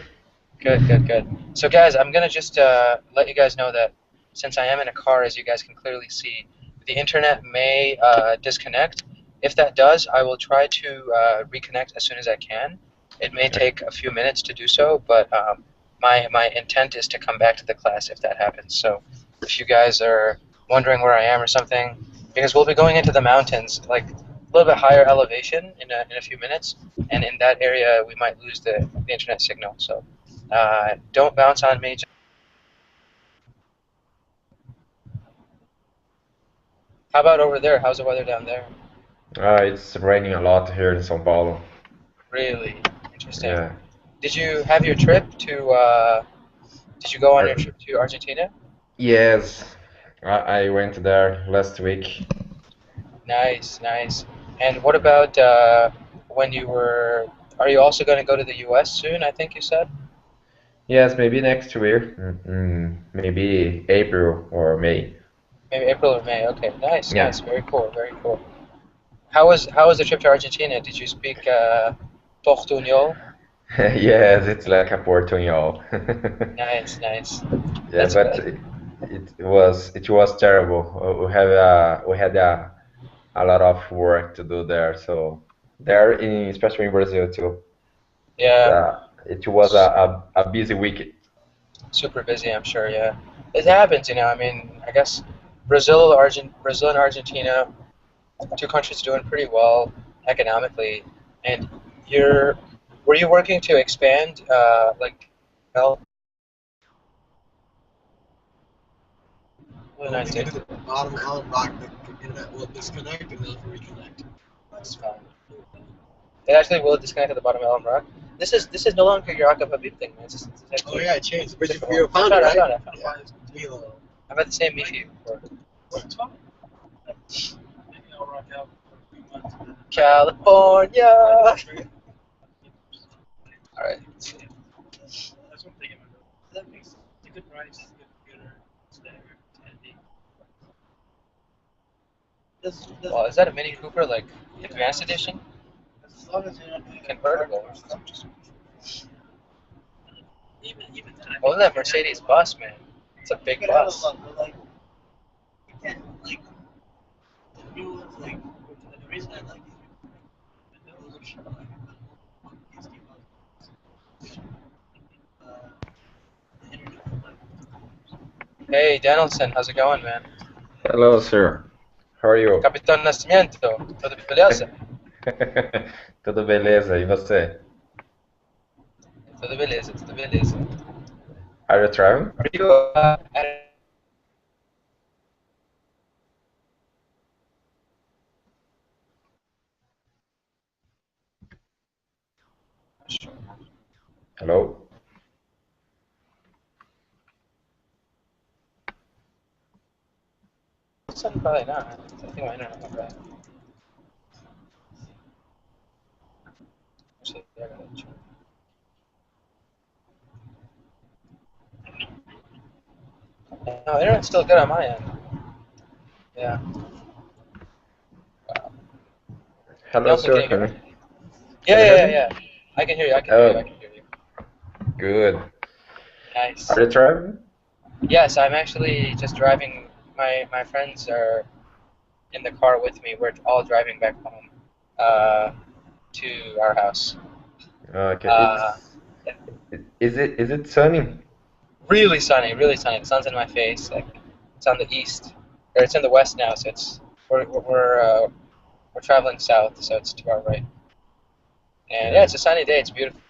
Good. So, guys, I'm going to just let you guys know that since I am in a car, as you guys can clearly see, the internet may disconnect. If that does, I will try to reconnect as soon as I can. It may take a few minutes to do so, but my intent is to come back to the class if that happens. So if you guys are wondering where I am or something, because we'll be going into the mountains, like a little bit higher elevation in a few minutes, and in that area we might lose the internet signal. So don't bounce on me. How about over there? How's the weather down there? It's raining a lot here in São Paulo. Really interesting. Yeah. Did you have your trip to? Did you go on your trip to Argentina? Yes, I went there last week. Nice. And what about when you were? Are you also going to go to the U.S. soon? I think you said. Yes, maybe next year. Maybe April or May. Maybe April or May. Okay, nice. Yeah. Very cool. How was the trip to Argentina? Did you speak Portuñol? Yes, it's like a Portuñol. Nice. Yeah, That's but good. it was terrible. We had a lot of work to do there. So there, especially in Brazil too. Yeah, It was a busy week. super busy, I'm sure. Yeah, it happens. I mean, I guess Brazil and Argentina, two countries doing pretty well economically. And you're, were you working to expand, like, well, really Well, nice, maybe dude. the bottom unlock the internet will disconnect and then it'll reconnect. That's fine. It actually will disconnect at the bottom of Elm Rock. This is no longer your Aka Habib thing, man. It's Oh actually yeah, it changed. But different you one. found it, I right? found it. Yeah. Milo. I've had the same Mifi before. What's fine? Maybe I'll rock out for a few months. And then California. All right. Let's see. that's one thing. That makes it's a good price, good computer, staggered, handy. Well, is that a Mini Cooper, like Advanced Edition? As long as you're not doing Convertible. even then. Oh, that Mercedes bus, man. It's a big You can have a bus. lot, but like you can't like the new ones like the reason I like these the those are short like these keep the internet like Hey, Danielson, how's it going, man? Hello, sir. How are you? Capitão Nascimento, tudo beleza? Tudo beleza? E você? Tudo beleza, tudo beleza. Are you traveling? Are you Hello? Probably not. I think my internet went bad. Actually, I gotta check. No, internet's still good on my end. Yeah. Hello, Nelson, sir. can you hear me? Can Yeah, you yeah, hear yeah, me? yeah. I can hear you. I can hear you. I can hear you. Good. Nice. Are you traveling? Yes, I'm actually just driving. My friends are in the car with me. We're all driving back home to our house. Okay. Uh, Is it sunny? really sunny, really sunny. The sun's in my face. Like it's on the east, or it's in the west now. So we're traveling south, so it's to our right. And yeah, it's a sunny day. It's beautiful.